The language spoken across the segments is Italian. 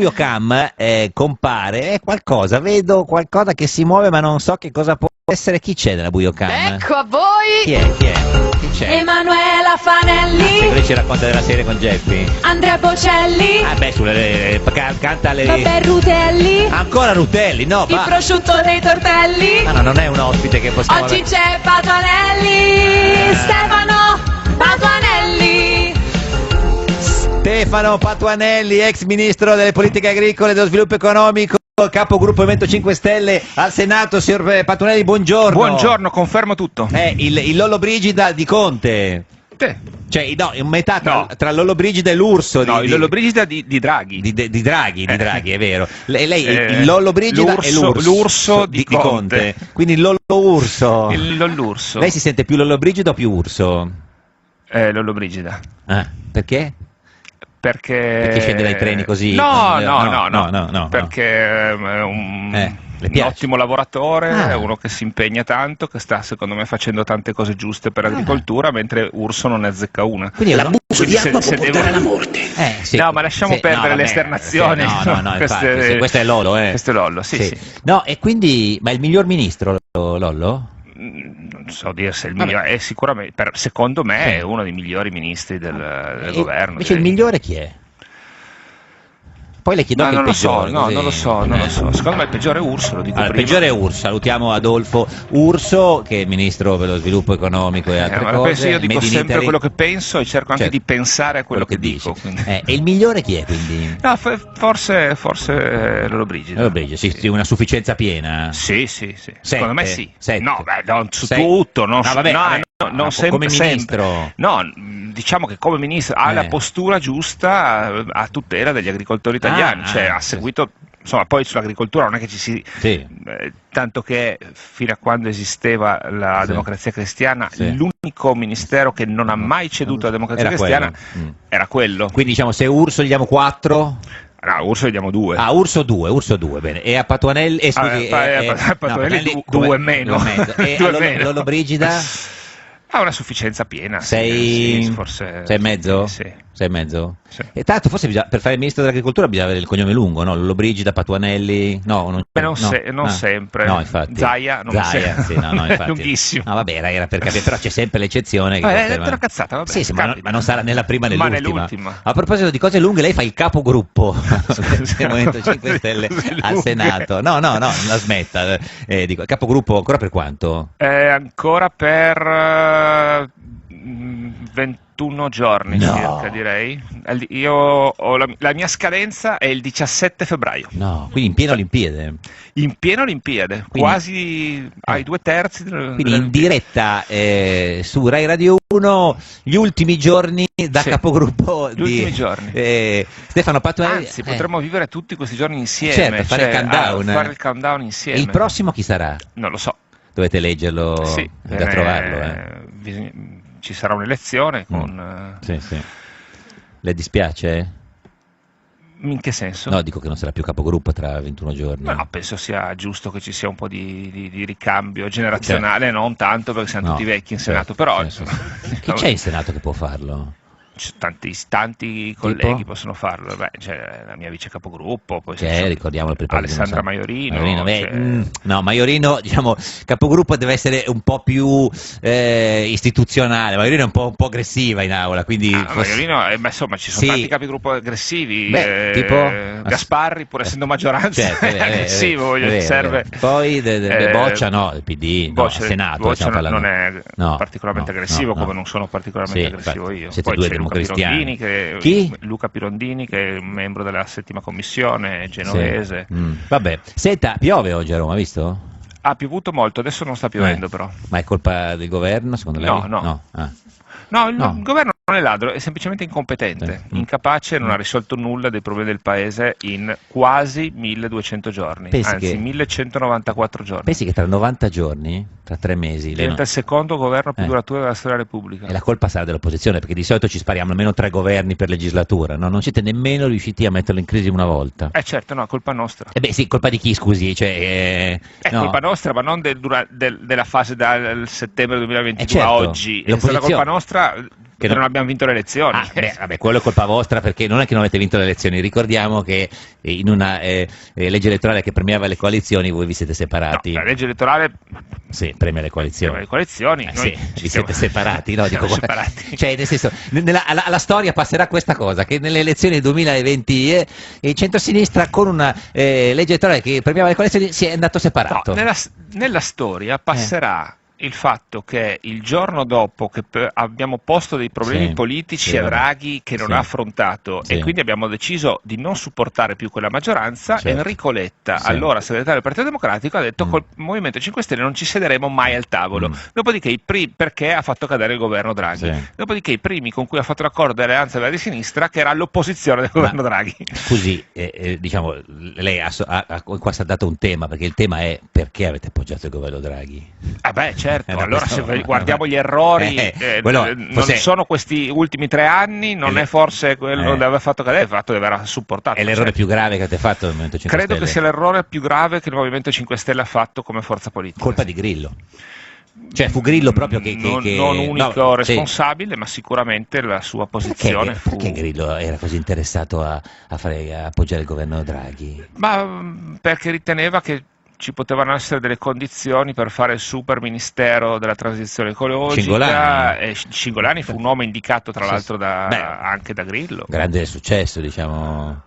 buio cam compare qualcosa, vedo qualcosa che si muove ma non so che cosa può essere. Chi c'è nella buio cam? Ecco a voi! Chi è? Chi c'è? Emanuela Fanelli. Lei ci racconta della serie con Geppi? Andrea Bocelli. Ah beh, canta le... Vabbè, Rutelli. Ancora Rutelli, no, Il prosciutto dei tortelli. no, non è un ospite che possiamo... Oggi c'è Patuanelli. Stefano Patuanelli. Stefano Patuanelli, ex ministro delle politiche agricole e dello sviluppo economico, capogruppo Movimento 5 Stelle al Senato. Signor Patuanelli, buongiorno. Buongiorno, confermo tutto. Il Lollobrigida di Conte. Cioè, no, in metà tra Lollobrigida e l'Urso. No, il Lollobrigida di Draghi. Di Draghi, è vero. Lei il Lollobrigida e l'Urso di Conte. Quindi il Lollo-Urso. Il Lollurso. Lei si sente più Lollobrigida o più Urso? Lollobrigida. Ah, perché? Perché scende dai treni così? No. Perché è un ottimo lavoratore, è uno che si impegna tanto, che sta secondo me facendo tante cose giuste per l'agricoltura, mentre Urso non ne azzecca una. Quindi l'abuso di acqua può portare alla morte. Sì. No, ma lasciamo perdere le esternazioni. Infatti, questo è Lollo, Questo è Lollo, sì. No, e quindi, ma è il miglior ministro Lollo? Non so dire se è il migliore, è sicuramente, secondo me è uno dei migliori ministri del governo. Invece il migliore chi è? Poi le chiedo anche il peggiore. Non lo so. Secondo me il peggiore è Urso, lo dico prima. Il peggiore è Urso. Salutiamo Adolfo Urso, che è ministro per lo sviluppo economico e altre cose. Io dico sempre quello che penso e cerco anche di pensare a quello che dico. E il migliore chi è, quindi? No, forse Lollobrigida. Sì, una sufficienza piena? Sì. Secondo me sì. No, non su tutto. Non sempre. Come ministro? No, diciamo che come ministro ha la postura giusta a tutela degli agricoltori italiani, ha seguito, insomma, poi sull'agricoltura non è che ci si... tanto che fino a quando esisteva la Democrazia Cristiana l'unico ministero che non ha mai ceduto alla Democrazia Cristiana era quello. Quindi diciamo, se Urso gli diamo 4... No, Urso gli diamo 2. Urso 2, bene. E a Patuanelli... Patuanelli 2 meno. E a Lollobrigida? Ha una sufficienza piena. Forse... 6,5? Sì. 6,5? Sì. E tanto forse per fare il ministro dell'agricoltura bisogna avere il cognome lungo, no? Lollobrigida, Patuanelli... Non sempre. No, infatti. Zaia, infatti. È lunghissimo. No, vabbè, era per capire, però c'è sempre l'eccezione. È una cazzata, vabbè. Sì, ma non sarà né la prima né l'ultima. A proposito di cose lunghe, lei fa il capogruppo del Movimento 5 Stelle al Senato. No, la smetta. Dico, capogruppo ancora per quanto? Ancora per 21 giorni circa, direi. Io ho la mia scadenza è il 17 febbraio. No, quindi in piena Olimpiade. In piena Olimpiade, quasi ai 2/3. Quindi in diretta su Rai Radio 1 gli ultimi giorni da capogruppo gli ultimi giorni. Stefano Patuanelli. Anzi, potremmo vivere tutti questi giorni insieme. Certo, fare il countdown. Insieme. E il prossimo chi sarà? Non lo so. Dovete leggerlo da trovarlo. Ci sarà un'elezione con... Sì. Le dispiace? In che senso? No, dico che non sarà più capogruppo tra 21 giorni. No, penso sia giusto che ci sia un po' di ricambio generazionale, non tanto perché siamo tutti vecchi in Senato, però... Chi c'è in Senato che può farlo? Tanti colleghi possono farlo, c'è la mia vice capogruppo, poi ricordiamo Alessandra Maiorino. No, Maiorino, diciamo, capogruppo deve essere un po' più istituzionale. Maiorino è un po' aggressiva in aula, quindi Maiorino, insomma, ci sono tanti capigruppo aggressivi, tipo Gasparri, pur essendo maggioranza, è aggressivo, serve. Poi Boccia, il PD, Boccia, Senato, Boccia non è particolarmente aggressivo, come non sono particolarmente aggressivo io. Siete due democristiani. Chi? Luca Pirondini, che è un membro della 7ª commissione, genovese. Vabbè, senta, piove oggi a Roma, visto? Ha piovuto molto, adesso non sta piovendo però. Ma è colpa del governo, secondo lei? No, il governo non è ladro, è semplicemente incompetente, incapace, non ha risolto nulla dei problemi del paese in quasi 1200 giorni, anzi 1194 giorni. Pensi che tra 90 giorni, tra 3 mesi... diventa il secondo governo più duraturo della storia della Repubblica. E la colpa sarà dell'opposizione, perché di solito ci spariamo almeno 3 governi per legislatura, no? Non siete nemmeno riusciti a metterlo in crisi una volta. Certo, no, è colpa nostra. Colpa di chi, scusi? È colpa nostra, ma non della fase dal settembre 2022 a oggi. È stata colpa nostra che non abbiamo vinto le elezioni. Vabbè, quello è colpa vostra, perché non è che non avete vinto le elezioni, ricordiamo che in una legge elettorale che premiava le coalizioni voi vi siete separati. No, la legge elettorale premia le coalizioni. Le coalizioni, sì, vi siete separati, no? Siamo separati. Cioè, nel senso, alla storia passerà questa cosa, che nelle elezioni del 2020 il centrosinistra con una legge elettorale che premiava le coalizioni si è andato separato. No, nella storia passerà il fatto che il giorno dopo che abbiamo posto dei problemi politici a Draghi che non ha affrontato e quindi abbiamo deciso di non supportare più quella maggioranza, Enrico Letta, allora segretario del Partito Democratico, ha detto col Movimento 5 Stelle non ci siederemo mai al tavolo. Dopodiché perché ha fatto cadere il governo Draghi. Dopodiché i primi con cui ha fatto l'accordo di Alleanza Verdi Sinistra, che era l'opposizione del governo Draghi. Scusi, diciamo, lei ha qua dato un tema, perché il tema è: perché avete appoggiato il governo Draghi? Certo, allora se guardiamo gli errori, non sono questi ultimi 3 anni, non è forse quello di aver fatto cadere, il fatto di aver supportato. È l'errore più grave che avete fatto il Movimento 5 Stelle? Credo che sia l'errore più grave che il Movimento 5 Stelle ha fatto come forza politica. Colpa di Grillo? Cioè fu Grillo proprio che non unico responsabile, ma sicuramente la sua posizione fu... Perché Grillo era così interessato a appoggiare il governo Draghi? Ma perché riteneva che ci potevano essere delle condizioni per fare il super ministero della transizione ecologica. Cingolani fu un uomo indicato tra l'altro anche da Grillo. Grande successo, diciamo.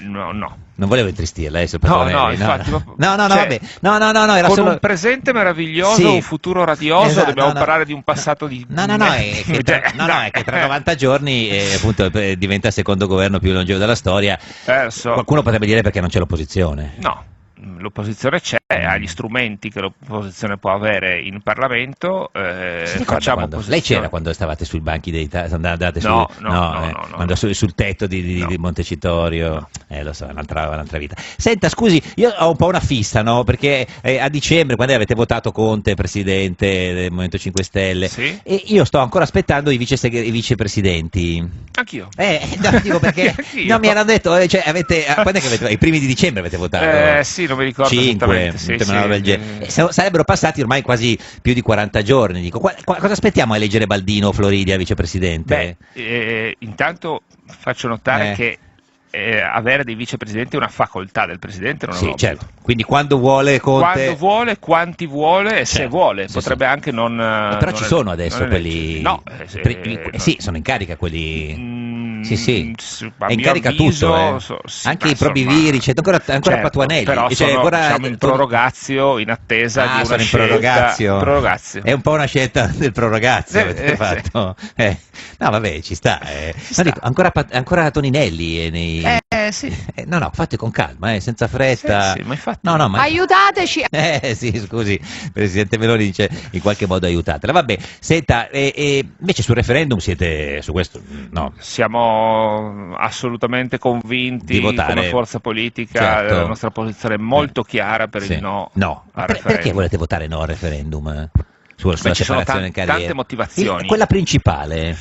No. Non volevo intristirla, No, infatti. No, era con solo un presente meraviglioso, un futuro radioso, dobbiamo parlare di un passato di... è che tra 90 giorni appunto diventa il secondo governo più longevo della storia. Qualcuno potrebbe dire perché non c'è l'opposizione. No. L'opposizione c'è, ha gli strumenti che l'opposizione può avere in Parlamento. Lei c'era quando stavate sui banchi andate sul tetto di Montecitorio? Lo so, è un'altra vita. Senta, scusi, io ho un po' una fissa, no? Perché a dicembre, quando avete votato Conte presidente del Movimento 5 Stelle, e io sto ancora aspettando i vicepresidenti. Anch'io. Dico perché no, mi hanno detto, quando è che avete, i primi di dicembre avete votato? Sì, non mi ricordo 5, esattamente. Sarebbero passati ormai quasi più di 40 giorni. Dico, cosa aspettiamo a eleggere Baldino o Floridi a vicepresidente? Intanto faccio notare che avere dei vicepresidenti è una facoltà del presidente, non è un obbligo. Certo. Quindi quando vuole Conte... Quando vuole, quanti vuole e se vuole, potrebbe anche non... Però ci sono adesso quelli... No. Sono in carica quelli... Sì. È in carica tutto, anche i probiviri, ancora Patuanelli. Però siamo in prorogazio, in attesa di una scelta. Prorogazio. È un po' una scelta del prorogazio avete fatto. No, vabbè, ci sta. Dico, ancora Toninelli nei... Sì. No, fate con calma, senza fretta. Sì, ma infatti... ma... Aiutateci! Sì, scusi, Presidente Meloni dice in qualche modo aiutatela. Vabbè, senta, invece sul referendum siete su questo? No. Siamo assolutamente convinti come forza politica, la nostra posizione è molto chiara per il no al referendum. Perché volete votare no al referendum? Sulla ci sono tante motivazioni. Quella principale?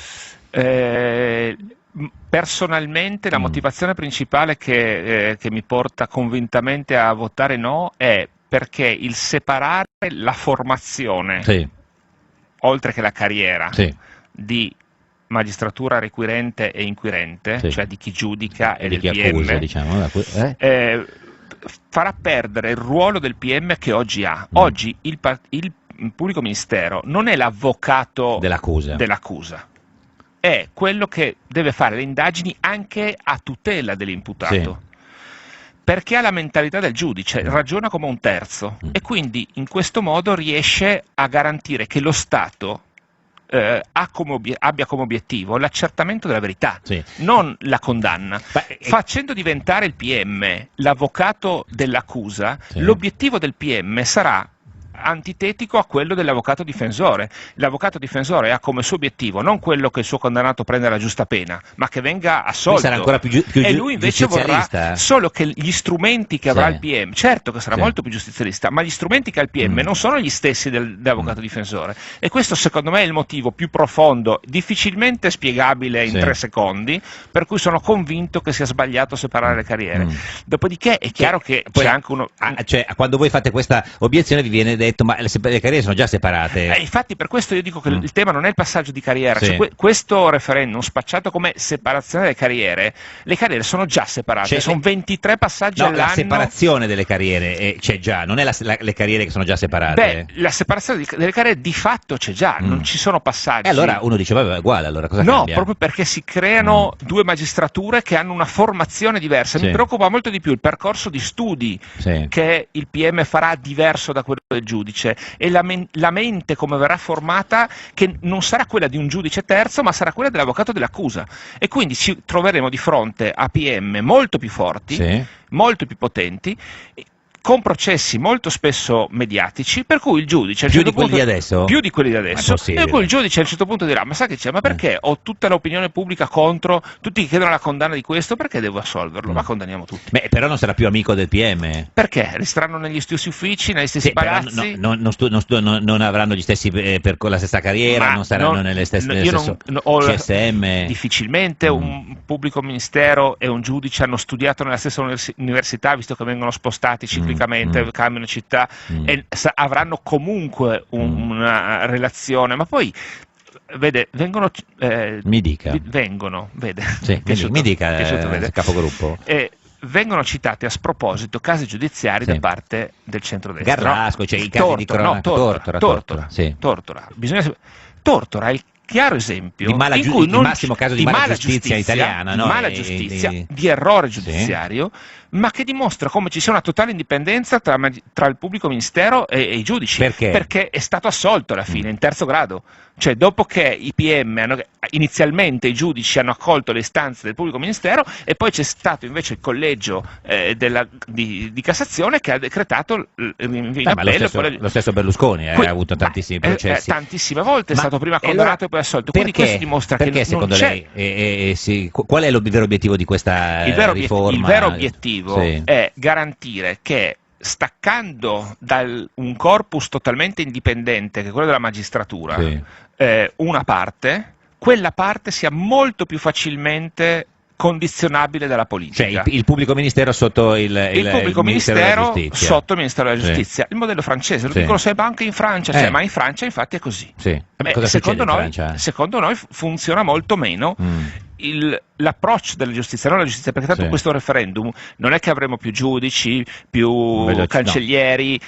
Personalmente la motivazione principale che mi porta convintamente a votare no è perché il separare la formazione, oltre che la carriera, di magistratura requirente e inquirente, cioè di chi giudica e del chi PM, accusa, diciamo, farà perdere il ruolo del PM che oggi ha. Oggi il pubblico ministero non è l'avvocato dell'accusa. È quello che deve fare le indagini anche a tutela dell'imputato, perché ha la mentalità del giudice, ragiona come un terzo e quindi in questo modo riesce a garantire che lo Stato abbia come obiettivo l'accertamento della verità, non la condanna. Facendo diventare il PM l'avvocato dell'accusa, l'obiettivo del PM sarà antitetico a quello dell'avvocato difensore. L'avvocato difensore ha come suo obiettivo non quello che il suo condannato prenda la giusta pena, ma che venga assolto. Sarà ancora più e lui invece vorrà solo che gli strumenti che avrà il PM, certo che sarà molto più giustizialista, ma gli strumenti che ha il PM non sono gli stessi dell'avvocato difensore, e questo secondo me è il motivo più profondo, difficilmente spiegabile in 3 secondi, per cui sono convinto che sia sbagliato separare le carriere. Dopodiché è chiaro che c'è anche uno... Cioè, quando voi fate questa obiezione vi viene detto detto, ma le carriere sono già separate. Infatti per questo io dico che il tema non è il passaggio di carriera, cioè, questo referendum spacciato come separazione delle carriere, le carriere sono già separate, cioè, sono 23 passaggi all'anno. La separazione delle carriere c'è già, non è le carriere che sono già separate. La separazione delle carriere di fatto c'è già, non ci sono passaggi. E allora uno dice, vabbè, è uguale, allora cosa cambia? No, proprio perché si creano due magistrature che hanno una formazione diversa. Mi preoccupa molto di più il percorso di studi che il PM farà diverso da quello del giudice, e la mente come verrà formata, che non sarà quella di un giudice terzo, ma sarà quella dell'avvocato dell'accusa, e quindi ci troveremo di fronte a PM molto più forti, molto più potenti, con processi molto spesso mediatici, per cui il giudice più di quelli di adesso, per cui il giudice a un certo punto dirà: ma sai che c'è, ma perché ho tutta l'opinione pubblica contro, tutti che chiedono la condanna di questo, perché devo assolverlo? Ma condanniamo tutti. Però non sarà più amico del PM, perché resteranno negli stessi uffici, negli stessi palazzi, non avranno gli stessi la stessa carriera, non saranno nelle stesse CSM. Difficilmente un pubblico ministero e un giudice hanno studiato nella stessa università, visto che vengono spostati ciclicamente, cambiano città, e avranno comunque una relazione, ma poi vengono mi dica mi dica capogruppo, vengono citati a sproposito casi giudiziari da parte del centrodestra. Garrasco, cioè i casi di cronaca, Tortora. Tortora è il chiaro esempio in cui il massimo caso di mala giustizia italiana, di mala giustizia, di errore giudiziario, ma che dimostra come ci sia una totale indipendenza tra il pubblico ministero e i giudici. Perché è stato assolto alla fine in terzo grado, cioè dopo che i PM inizialmente i giudici hanno accolto le istanze del pubblico ministero, e poi c'è stato invece il collegio di Cassazione che ha decretato il rinvio in appello. Lo stesso Berlusconi ha avuto tantissimi processi, tantissime volte è stato prima condannato e poi assolto. Quindi questo dimostra che secondo lei qual è il vero obiettivo di questa riforma? Il vero obiettivo è garantire che, staccando da un corpus totalmente indipendente che è quello della magistratura, una parte, quella parte sia molto più facilmente condizionabile dalla politica. Cioè il pubblico ministero sotto il pubblico Ministero della Giustizia. Sotto il Ministero della Giustizia. Il modello francese, lo dicono sempre anche in Francia, ma in Francia infatti è così. Secondo noi funziona molto meno l'approccio della giustizia, non la giustizia, perché tanto questo referendum non è che avremo più giudici, più cancellieri,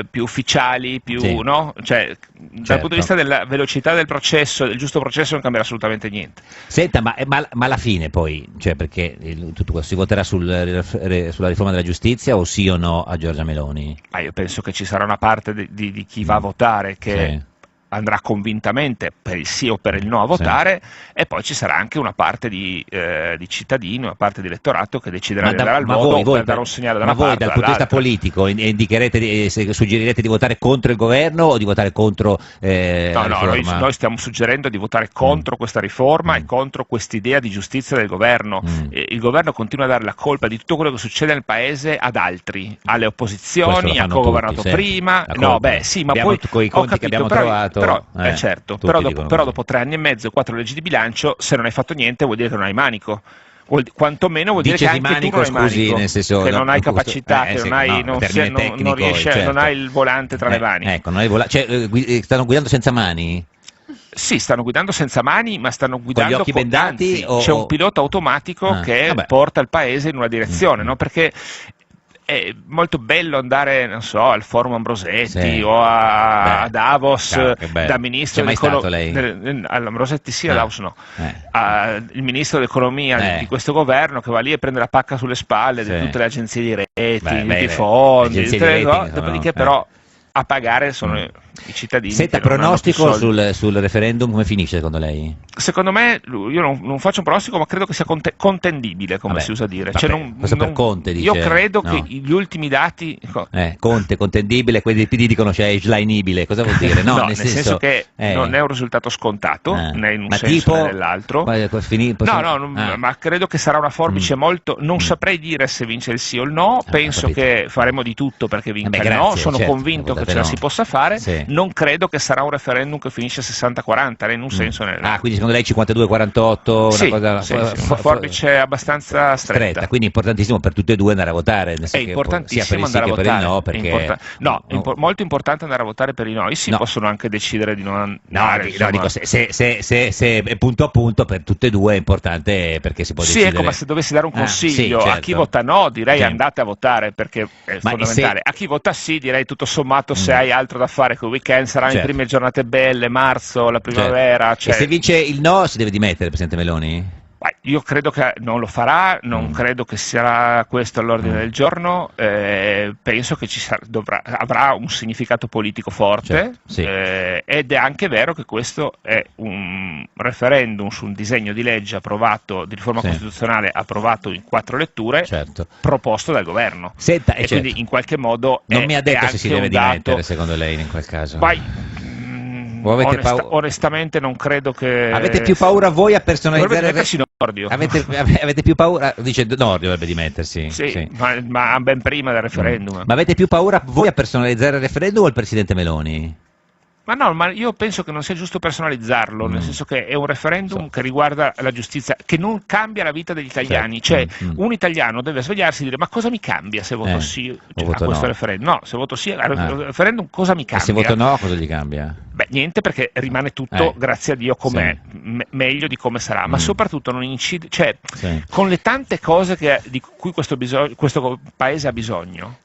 più ufficiali, no? Cioè, dal punto di vista della velocità del processo, del giusto processo, non cambierà assolutamente niente. Senta, ma alla fine poi, cioè, perché tutto questo si voterà sulla riforma della giustizia o sì o no a Giorgia Meloni? Io penso che ci sarà una parte di chi va a votare che andrà convintamente per il sì o per il no a votare, e poi ci sarà anche una parte di cittadini, una parte di elettorato che deciderà di andare al voto per dare un segnale da una parte. Ma voi dal punto di vista politico suggerirete di votare contro il governo o di votare contro la riforma? Noi stiamo suggerendo di votare contro questa riforma e contro quest'idea di giustizia del governo. Il governo continua a dare la colpa di tutto quello che succede nel paese ad altri, alle opposizioni, a co-governato prima. Ma poi con i conti che abbiamo trovato. Però dopo 3 anni e mezzo e 4 leggi di bilancio, se non hai fatto niente vuol dire che non hai manico. Quantomeno vuol dire che anche tu non hai manico, nel senso, che non hai capacità, che non riesci, non hai il volante tra le mani. Stanno guidando senza mani? Sì, stanno guidando senza mani, ma stanno guidando con gli occhi bendati, c'è un pilota automatico che porta il paese in una direzione, no? Perché è molto bello andare, non so, al Forum Ambrosetti o a Davos da ministro dell'economia. All'Ambrosetti a Davos no. Il ministro dell'economia di questo governo che va lì e prende la pacca sulle spalle di tutte le agenzie di rating, di fondi, dopodiché però a pagare sono i cittadini. Senta, pronostico sul referendum come finisce secondo lei? Secondo me, io non faccio un pronostico, ma credo che sia contendibile, come si usa dire. Per Conte dice, io credo che gli ultimi dati... Conte, contendibile, quelli del PD dicono è slainibile, cosa vuol dire? Nel senso che non è un risultato scontato, né in un senso né nell'altro. Ma credo che sarà una forbice molto... Non saprei dire se vince il sì o il no, penso che faremo di tutto perché vinca il no, sono convinto che ce la si possa fare. non credo che sarà un referendum che finisce 60-40, né in un senso né nell'altro. Quindi secondo lei 52-48? Sì, una forbice abbastanza stretta. Quindi importantissimo per tutte e due andare a votare. È importantissimo andare a votare. Per il no, perché... molto importante andare a votare per i no. Si possono anche decidere di non andare. No, dico, se è punto a punto per tutte e due è importante, perché si può decidere. Sì, è come se dovessi dare un consiglio. Certo. A chi vota no direi andate a votare, perché è fondamentale. A chi vota sì direi tutto sommato, se hai altro da fare quel weekend, saranno le prime giornate belle, marzo, la primavera. E se vince il no si deve dimettere, Presidente Meloni? Io credo che non lo farà, non credo che sarà questo all'ordine del giorno, penso che avrà un significato politico forte, ed è anche vero che questo è un referendum su un disegno di legge approvato, di riforma costituzionale approvato in 4 letture, proposto dal governo. Senta, e quindi in qualche modo non mi ha detto se si deve dimettere secondo lei in quel caso. Onestamente non credo che... Avete più paura voi a personalizzare... Nordio. Avete più paura... Dice Nordio dovrebbe dimettersi. Sì. Ma ben prima del referendum. Ma avete più paura voi a personalizzare il referendum o il Presidente Meloni? Ma io penso che non sia giusto personalizzarlo, nel senso che è un referendum che riguarda la giustizia, che non cambia la vita degli italiani. Cioè, un italiano deve svegliarsi e dire: ma cosa mi cambia se voto sì a questo referendum? No, se voto sì al referendum cosa mi cambia? E se voto no cosa gli cambia? Niente, perché rimane tutto, grazie a Dio, com'è, meglio di come sarà, ma soprattutto non incide, cioè, con le tante cose di cui questo paese ha bisogno.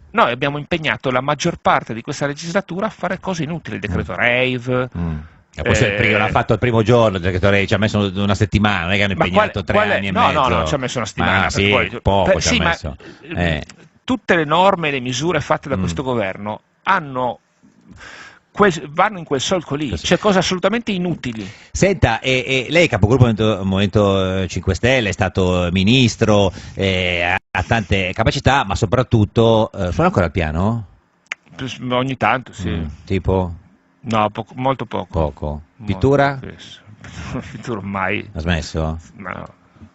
Noi abbiamo impegnato la maggior parte di questa legislatura a fare cose inutili, il decreto rave. L'ha fatto il primo giorno, il decreto rave ci ha messo una settimana, non è che hanno impegnato 3 anni e mezzo. No, ci ha messo una settimana. Poco ci ha messo. Tutte le norme e le misure fatte da questo governo vanno in quel solco lì, cioè cose assolutamente inutili. Senta, lei è capogruppo del Movimento 5 Stelle, è stato ministro, ha tante capacità, ma soprattutto suona ancora il piano? Ogni tanto, sì. Tipo? No, molto poco. Pittura? Pittura mai. Ha smesso?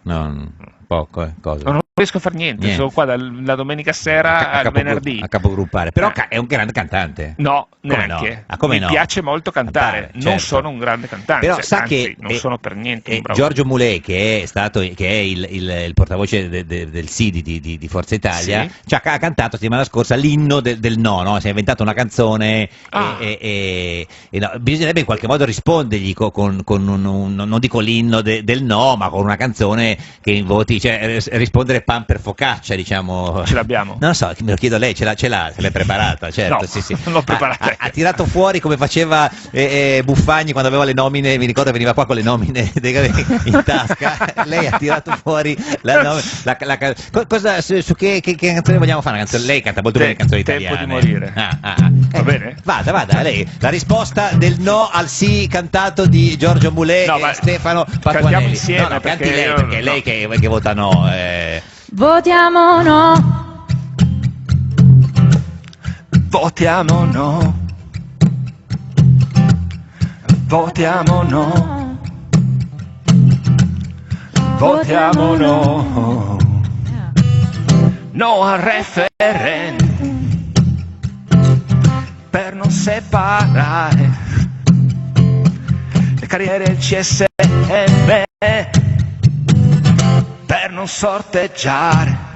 No. Poco, cosa? Non riesco a fare niente, sono qua dalla domenica sera al venerdì. A capogruppare, però è un grande cantante. No, neanche. Mi piace molto cantare, non sono un grande cantante, però sa che non sono per niente un bravo. Giorgio Mulè, che è il portavoce del SIDI di Forza Italia, ha cantato settimana scorsa l'inno del no, si è inventato una canzone e bisognerebbe in qualche modo rispondergli con non dico l'inno del no, ma con una canzone che invoti, cioè rispondere pan per focaccia, diciamo. Ce l'abbiamo? Non lo so, me lo chiedo lei, ce l'hai preparata, certo. No, sì. non l'ho preparata. Ha tirato fuori come faceva Buffagni quando aveva le nomine, mi ricordo veniva qua con le nomine in tasca, lei ha tirato fuori la nomina. Su che canzone vogliamo fare? Lei canta molto bene le canzoni italiane. Tempo di morire. Va bene? Vada, lei. La risposta del no al sì cantato di Giorgio Mulè e Stefano Patuanelli. Cantiamo insieme, no, canti lei, perché è lei che vota no. Votiamo no. Votiamo no. Votiamo no. Votiamo no. No al referendum per non separare le carriere del CSM, per non sorteggiare.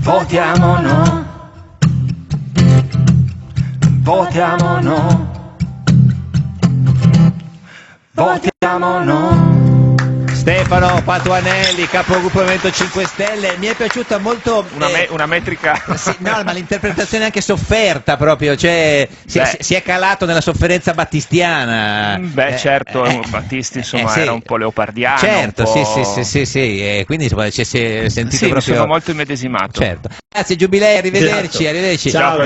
Votiamo no. Votiamo no. Votiamo no. Stefano Patuanelli, capogruppo Movimento 5 Stelle, mi è piaciuta molto una metrica. Ma l'interpretazione anche sofferta proprio, cioè si è calato nella sofferenza battistiana. Certo, Battisti insomma era un po' leopardiano. Certo, un sì, quindi ci si è sentito proprio. Mi sono molto immedesimato. Certo. Grazie Giubilei, arrivederci. Ciao.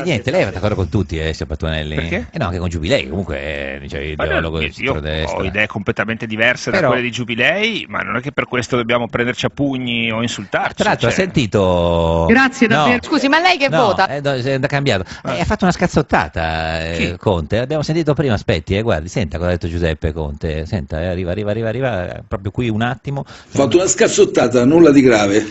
Niente, lei è d'accordo con tutti, signor Patuanelli? Perché? No, anche con Giubilei, comunque ideologo del io ho idee completamente diverse diverse da quelle di Giubilei, ma non è che per questo dobbiamo prenderci a pugni o insultarci. Tra l'altro ha sentito... Grazie davvero. No. Scusi, ma lei che vota? È cambiato. Ha fatto una scazzottata Conte, abbiamo sentito prima, aspetti, guardi, senta cosa ha detto Giuseppe Conte, senta, arriva, proprio qui un attimo. Ha fatto una scazzottata, nulla di grave.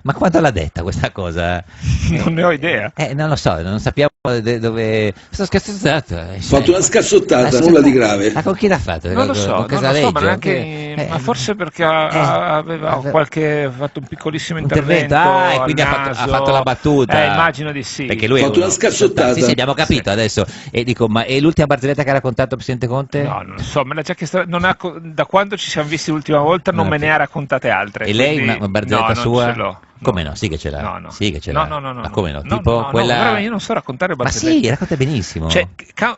Ma quando l'ha detta questa cosa? Non ne ho idea. Non lo so, non sappiamo dove... Sto scazzottata. Ha fatto una scazzottata, nulla di grave. Ma con chi l'ha fatto? Non lo so, ma neanche... ma forse perché aveva fatto un piccolissimo intervento e quindi ha fatto la battuta. Immagino di sì. Perché lui ha fatto una scazzottata. Sì, abbiamo capito adesso. E dico, ma è l'ultima barzelletta che ha raccontato il Presidente Conte? No, non so, me l'ha già chiesto, da quando ci siamo visti l'ultima volta non me ne ha raccontate altre. E lei una barzelletta sua? Non ce l'ho. Come no? Sì che ce l'ha. No. Sì che ce l'ha. No. Ma come no? Tipo quella... io non so raccontare barzellette. Ma sì, racconta benissimo. Cioè,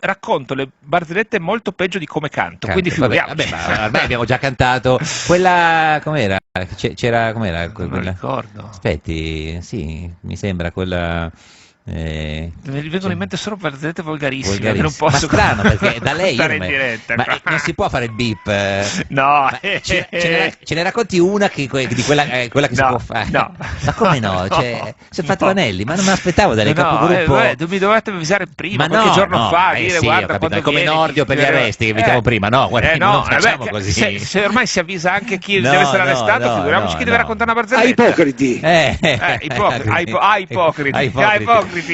racconto le barzellette molto peggio di come canto, quindi figuriamoci. Vabbè, ma ormai abbiamo già cantato. Quella, com'era? Com'era? Non mi ricordo. Aspetti, sì, mi sembra quella... mi vengono in mente solo barzellette volgarissime. Non posso, ma strano, perché da lei in diretta. Ma non si può fare il beep. No. Ce ne racconti una di quella che si può fare? No. Ma come no? Cioè, si è fatto Anelli, ma non me l'aspettavo dalle capogruppo. Mi dovete avvisare prima, ma qualche giorno fa, dire sì, guarda quando come Nordio per gli arresti che mettiamo prima. No, guarda, non facciamo così. Se ormai si avvisa anche chi deve essere arrestato, figuriamoci chi deve raccontare una barzelletta. Ipocriti.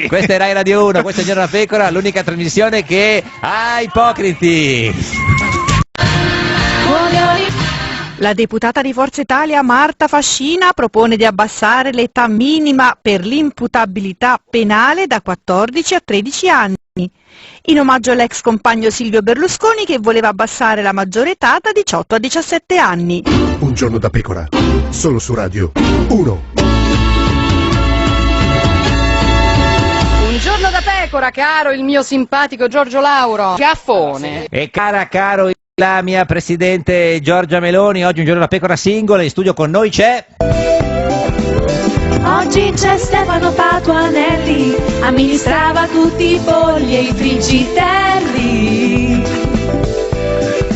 Questa è Rai Radio 1, questa è Giorno da Pecora, l'unica trasmissione che ha ipocriti. La deputata di Forza Italia Marta Fascina propone di abbassare l'età minima per l'imputabilità penale da 14 a 13 anni, in omaggio all'ex compagno Silvio Berlusconi che voleva abbassare la maggiore età da 18 a 17 anni. Un Giorno da Pecora, solo su Radio 1. Un giorno da pecora, caro il mio simpatico Giorgio Lauro. Gaffone. E caro la mia presidente Giorgia Meloni, oggi un giorno da pecora singola, in studio con noi c'è... Oggi c'è Stefano Patuanelli, amministrava tutti i polli e i frigiterri.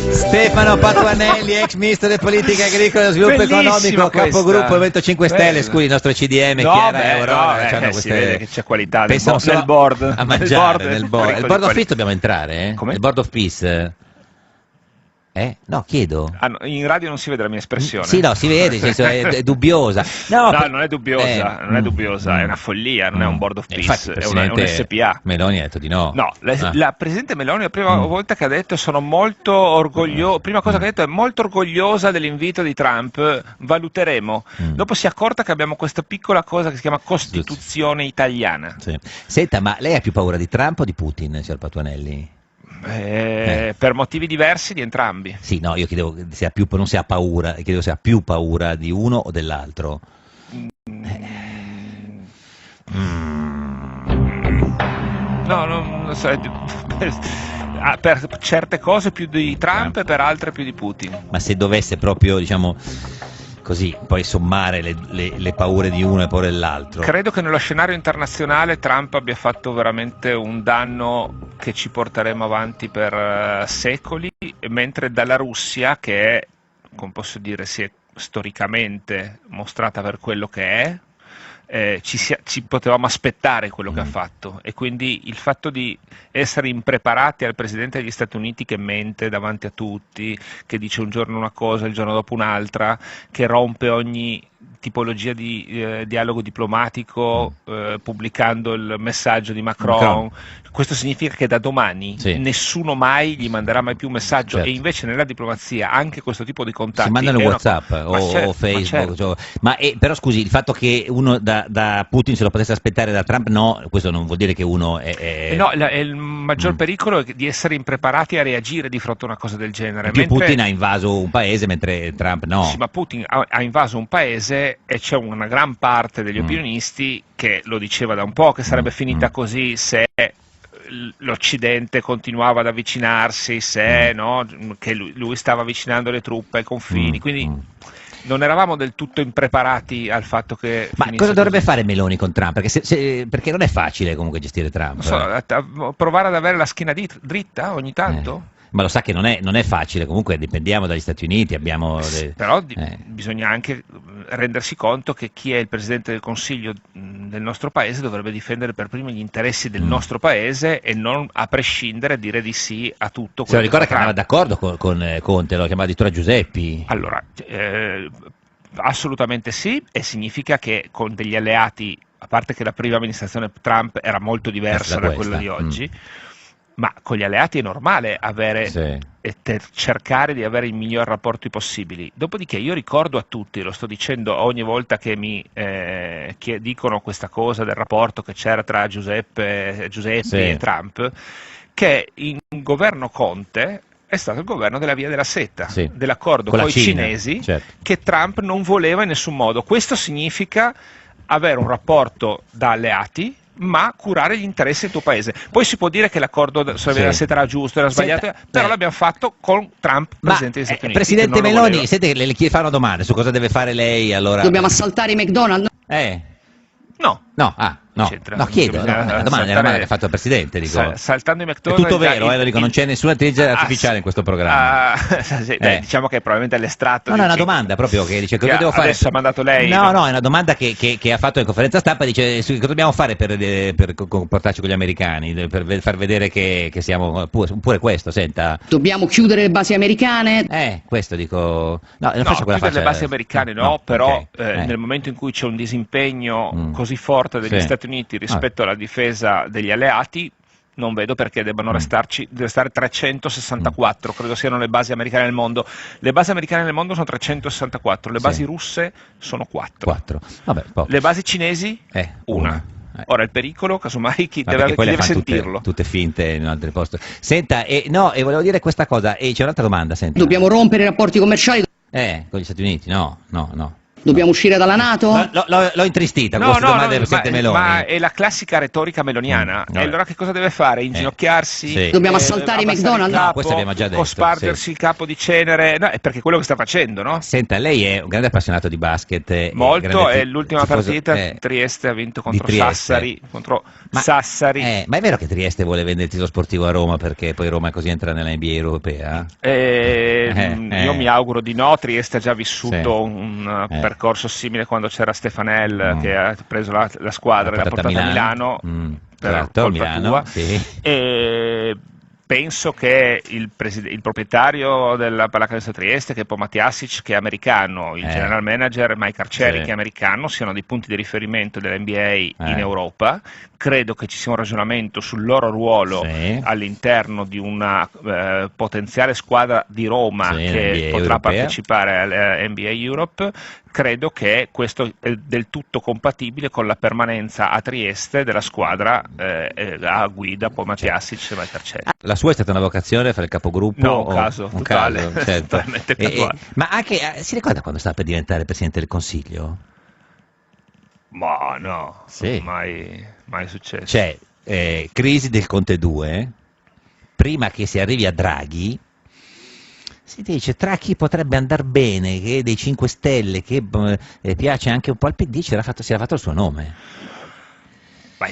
Stefano Patuanelli, ex ministro delle politiche agricole e dello sviluppo economico, capogruppo Movimento 5 Stelle, scusi il nostro CDM, Chiara Euro, si vede che c'è qualità nel board. A mangiare, nel board. Il board of peace dobbiamo entrare, Come? Il board of peace. No, chiedo. In radio non si vede la mia espressione. Sì, no, si vede, è dubbiosa. No, non è dubbiosa, è una follia, non è un board of peace, è un SPA. Meloni ha detto di no. No, la Presidente Meloni la prima volta che ha detto sono molto orgoglioso, prima cosa che ha detto è molto orgogliosa dell'invito di Trump, valuteremo. Dopo si è accorta che abbiamo questa piccola cosa che si chiama Costituzione italiana. Sì. Senta, ma lei ha più paura di Trump o di Putin, signor Patuanelli? Per motivi diversi di entrambi. Sì, no, io chiedevo se non si ha paura, chiedevo se ha più paura di uno o dell'altro. No, non so. Per certe cose più di Trump e per altre più di Putin. Ma se dovesse proprio, diciamo, così, poi sommare le paure di uno e paure dell'altro. Credo che nello scenario internazionale Trump abbia fatto veramente un danno che ci porteremo avanti per secoli, mentre dalla Russia, che è, come posso dire, si è storicamente mostrata per quello che è, ci potevamo aspettare quello che ha fatto, e quindi il fatto di essere impreparati al Presidente degli Stati Uniti che mente davanti a tutti, che dice un giorno una cosa, il giorno dopo un'altra, che rompe ogni tipologia di dialogo diplomatico pubblicando il messaggio di Macron. Questo significa che da domani nessuno mai gli manderà mai più un messaggio, e invece nella diplomazia anche questo tipo di contatti si mandano WhatsApp o Facebook, però scusi, il fatto che uno da Putin se lo potesse aspettare, da Trump no, questo non vuol dire che uno è... No, il maggior pericolo è di essere impreparati a reagire di fronte a una cosa del genere. Putin ha invaso un paese mentre Trump no. Sì, ma Putin ha invaso un paese e c'è una gran parte degli opinionisti che lo diceva da un po' che sarebbe finita così se l'Occidente continuava ad avvicinarsi, se che lui stava avvicinando le truppe ai confini, quindi non eravamo del tutto impreparati al fatto che... Ma cosa dovrebbe fare Meloni con Trump? Perché non è facile comunque gestire Trump. Provare ad avere la schiena dritta ogni tanto? Ma lo sa che non è facile, comunque dipendiamo dagli Stati Uniti, abbiamo... Però bisogna anche rendersi conto che chi è il Presidente del Consiglio del nostro Paese dovrebbe difendere per primo gli interessi del nostro Paese e non a prescindere dire di sì a tutto. Se lo ricorda che andava d'accordo con Conte, lo chiamava addirittura Giuseppi. Allora, assolutamente sì, e significa che con degli alleati, a parte che la prima amministrazione Trump era molto diversa da quella di oggi, ma con gli alleati è normale avere e cercare di avere i migliori rapporti possibili. Dopodiché io ricordo a tutti, lo sto dicendo ogni volta che mi dicono questa cosa del rapporto che c'era tra Giuseppe e Trump, che in governo Conte è stato il governo della via della seta, dell'accordo con i cinesi, che Trump non voleva in nessun modo. Questo significa avere un rapporto da alleati, ma curare gli interessi del tuo paese. Poi si può dire che l'accordo sulla via della seta era giusto, era sbagliato, però l'abbiamo fatto con Trump presidente degli Stati Uniti. Presidente Meloni, sente che le fa una domanda su cosa deve fare lei allora. Dobbiamo assaltare i McDonald's? No, chiedo, la domanda che ha fatto il Presidente. Dico. Saltando i McDonald's... È tutto vero, lo dico, non c'è nessuna intelligenza artificiale in questo programma. Diciamo che probabilmente è l'estratto. No, è una domanda proprio che dice cosa devo fare. Adesso ha mandato lei. No, è una domanda che ha fatto in conferenza stampa, dice cosa dobbiamo fare per comportarci con gli americani, per far vedere che siamo pure questo, senta. Dobbiamo chiudere le basi americane? Questo dico. No, non faccio quella faccia. Le basi americane però nel momento in cui c'è un disimpegno così forte degli Stati Uniti rispetto alla difesa degli alleati, non vedo perché deve stare 364, credo siano le basi americane nel mondo. Le basi americane nel mondo sono 364, le basi russe sono 4. Vabbè, le basi cinesi? Una. Ora il pericolo, casomai chi deve sentirlo. Tutte finte in altri posti. Senta, volevo dire questa cosa, c'è un'altra domanda, senta. Dobbiamo rompere i rapporti commerciali? Con gli Stati Uniti? No. Dobbiamo uscire dalla NATO? L'ho intristita con queste domande del Presidente Meloni. Ma è la classica retorica meloniana. E allora che cosa deve fare? Inginocchiarsi? Dobbiamo assaltare i McDonald's? No, questo abbiamo già detto. Cospargersi il capo di cenere? No, è perché è quello che sta facendo, no? Senta, lei è un grande appassionato di basket. Molto, e l'ultima partita Trieste ha vinto contro Sassari. Ma è vero che Trieste vuole vendere il titolo sportivo a Roma perché poi Roma così entra nella NBA europea? Io mi auguro di no. Trieste ha già vissuto un percorso simile quando c'era Stefanel che ha preso la squadra e l'ha portata a Milano per colpa tua. E penso che il proprietario della pallacanestro Trieste, che è Pomatiasic, che è americano, il general manager Mike Arcieri, che è americano, siano dei punti di riferimento dell'NBA in Europa. Credo che ci sia un ragionamento sul loro ruolo all'interno di una potenziale squadra di Roma che potrà partecipare all'NBA Europe. Credo che questo è del tutto compatibile con la permanenza a Trieste della squadra a guida Pomatiasic e Mike Arcieri. La sua è stata una vocazione fare il capogruppo? No, un caso totale. Certo. Ma anche, si ricorda quando stava per diventare Presidente del Consiglio? Ma no, mai successo. C'è crisi del Conte 2, prima che si arrivi a Draghi, si dice tra chi potrebbe andare bene, che dei 5 Stelle, che piace anche un po' al PD, si era fatto il suo nome. Ma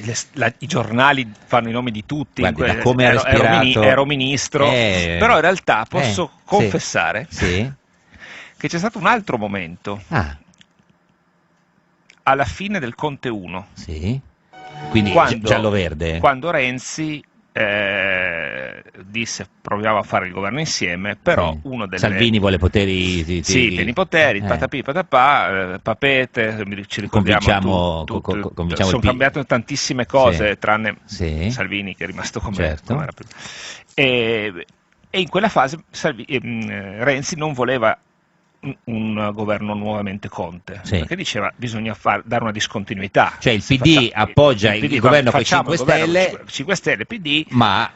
i giornali fanno i nomi di tutti. Guardi, da come ha respirato... ero ministro, però in realtà posso confessare che c'è stato un altro momento. Alla fine del Conte 1. Quindi giallo-verde. Quando Renzi disse proviamo a fare il governo insieme, però uno delle... Salvini vuole poteri... pieni poteri, patapì, patapà, papete, ci ricordiamo sono cambiate tantissime cose, tranne Salvini che è rimasto come era prima. E in quella fase Renzi non voleva un governo nuovamente Conte, perché diceva bisogna dare una discontinuità. Cioè il PD appoggia il governo con i 5 Stelle, 5 Stelle PD, ma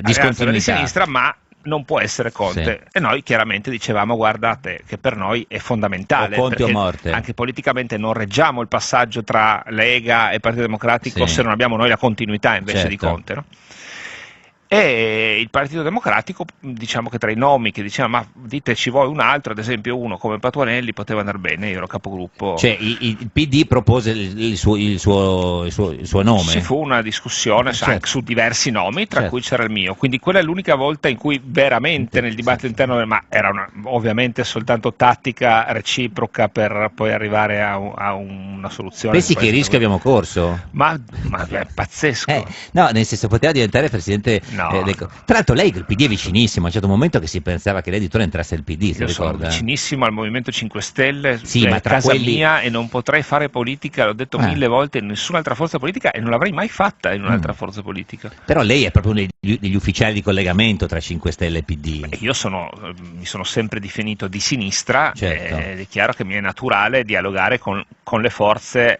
discontinuità di sinistra, ma non può essere Conte. E noi chiaramente dicevamo guardate che per noi è fondamentale, Conte o morte. Anche politicamente non reggiamo il passaggio tra Lega e Partito Democratico se non abbiamo noi la continuità invece di Conte, no? E il Partito Democratico, diciamo che tra i nomi che dicevano ma diteci voi un altro, ad esempio uno come Patuanelli poteva andare bene, io ero capogruppo. Cioè il PD propose il suo nome? Ci fu una discussione anche su diversi nomi, tra cui c'era il mio, quindi quella è l'unica volta in cui veramente nel dibattito interno, ma era ovviamente soltanto tattica reciproca per poi arrivare a una soluzione. Pensi che rischio abbiamo corso? Ma è pazzesco. No, nel senso poteva diventare presidente. No. Tra l'altro lei il PD è vicinissimo, a un certo momento che si pensava che lei addirittura entrasse nel PD, io sono vicinissimo al Movimento 5 Stelle, sì, ma tra casa mia, e non potrei fare politica, l'ho detto 1000 volte, in nessun'altra forza politica, e non l'avrei mai fatta in un'altra forza politica. Però lei è proprio uno degli ufficiali di collegamento tra 5 Stelle e PD. Io mi sono sempre definito di sinistra, ed è chiaro che mi è naturale dialogare con le forze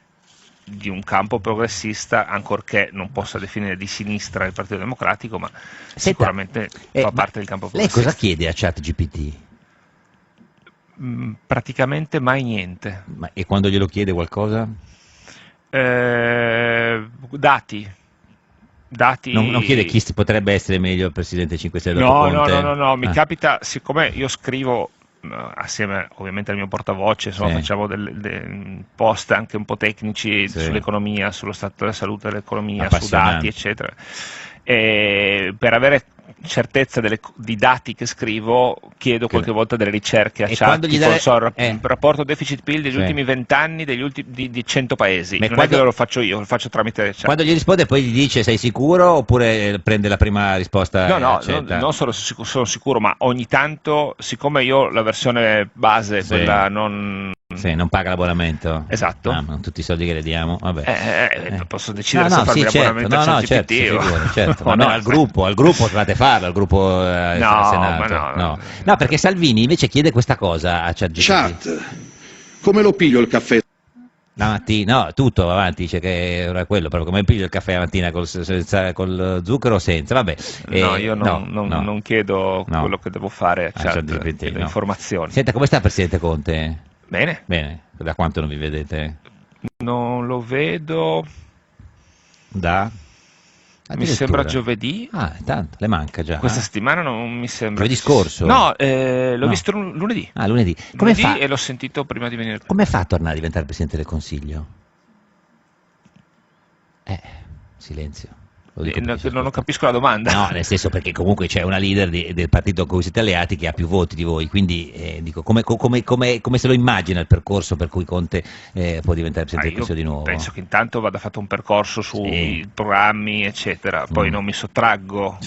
di un campo progressista, ancorché non possa definire di sinistra il Partito Democratico, ma sicuramente fa parte del campo progressista. Lei cosa chiede a ChatGPT? Praticamente mai niente. E quando glielo chiede qualcosa? Dati. Non chiede chi potrebbe essere meglio il Presidente 5 Stelle dopo Conte? No, mi capita, siccome io scrivo assieme ovviamente al mio portavoce, insomma, facciamo dei post anche un po' tecnici sull'economia, sullo stato della salute dell'economia, su dati eccetera, e per avere certezza di dati che scrivo chiedo qualche volta delle ricerche a chat, il rapporto deficit-PIL degli ultimi 20 anni di 100 paesi. Non è che lo faccio io, lo faccio tramite chat. Quando gli risponde poi gli dice sei sicuro, oppure prende la prima risposta? Non sono sicuro, ma ogni tanto, siccome io la versione base, quella non paga l'abbonamento. Esatto. Ma tutti i soldi che le diamo, vabbè. Posso decidere se farmi l'abbonamento a ChatGPT certo. Al gruppo dovete farlo, al gruppo Senato. No, perché Salvini invece chiede questa cosa a ChatGPT. Chat, come lo piglio il caffè? La mattina, no, tutto avanti, dice che era quello, proprio come piglio il caffè la mattina col zucchero o senza, vabbè. Io non chiedo quello che devo fare a ChatGPT, chiedo informazioni. Senta, come sta il Presidente Conte? Bene. Da quanto non vi vedete? Non lo vedo mi sembra giovedì. Tanto, le manca già. Questa settimana non mi sembra. Giovedì scorso? No, l'ho visto lunedì. Lunedì. Come fa? E l'ho sentito prima di venire. Come fa a tornare a diventare Presidente del Consiglio? Silenzio. Non capisco la domanda. No, nel senso, perché comunque c'è una leader del partito con cui siete alleati che ha più voti di voi, quindi dico, come se lo immagina il percorso per cui Conte può diventare Presidente del Consiglio di nuovo? Penso che intanto vada fatto un percorso sui programmi eccetera, poi non mi sottraggo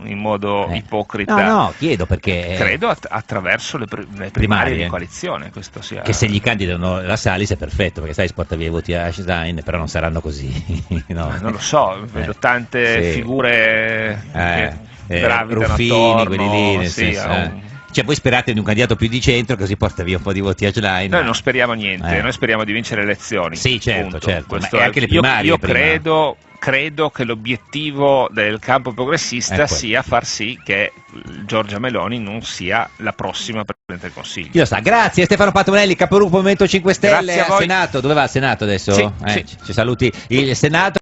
in modo ipocrita. No, chiedo perché credo attraverso le primarie di coalizione questo sia. Che se gli candidano la Salis è perfetto, perché sai, porta via i voti a Schlein, però non saranno così. No. Non lo so, vedo tante figure che gravitano Ruffini, attorno, quelli lì, nel senso, cioè voi sperate in un candidato più di centro così porta via un po' di voti a Schlein? Noi non speriamo niente, noi speriamo di vincere le elezioni. Sì, certo. Ma anche le primarie. Io credo che l'obiettivo del campo progressista sia far sì che Giorgia Meloni non sia la prossima Presidente del Consiglio. Io lo sa. Grazie Stefano Patuanelli, capogruppo Movimento 5 Stelle al Senato. Dove va al Senato adesso? Sì. Ci saluti il Senato.